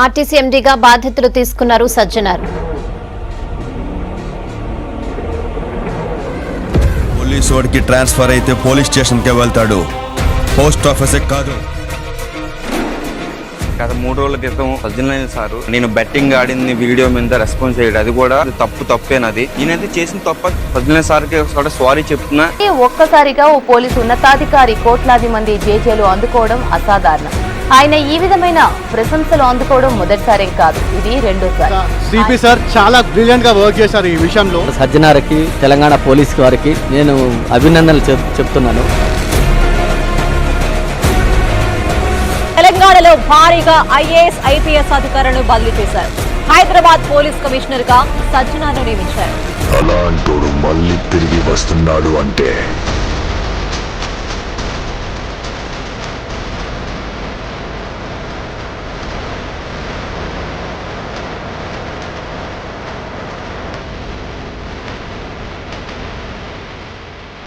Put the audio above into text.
RTC ఎండీగా బాధ్యతలు తీసుకున్నారు Sajjanar. Police వాడికి ట్రాన్స్ఫర్ అయితే పోలీస్ స్టేషన్కే వెళ్తాడు, పోస్ట్ ఆఫీసే కాదు. గత 3 రోజుల క్రితం సజ్జనార్ సార్ నేను బెట్టింగ్ ఆడింది వీడియో మీద రెస్పాన్స్ చేయడం, అది కూడా తప్పేనది. నేనైతే చేసిన తప్ప సజ్జనార్ సార్కి సారీ చెప్తున్నా. ఒక్కసారిగా ఓ పోలీసు ఉన్నతాధికారి కోట్లాది మంది జేజేలు అందుకోవడం అసాధారణం. ఆయన ఈ విధమైన ప్రశంసలు అందుకోవడం మొదటిసారేం కాదు, ఇది రెండోసారి. సిపి సార్ చాలా బ్రిలియంట్ గా వర్క్ చేశారు ఈ విషయంలో. సజ్జనార్కి, తెలంగాణ పోలీస్ వారికి నేను అభినందనలు చెప్తున్నాను. తెలంగాణలో భారీగా ఐఏఎస్ ఐపీఎస్ అధికారులను బదిలీ చేశారు. హైదరాబాద్ పోలీస్ కమిషనర్ గా సజ్జనార్ను నియమించారు. అలాంటోడు మళ్ళీ తిరిగి వస్తున్నాడు అంటే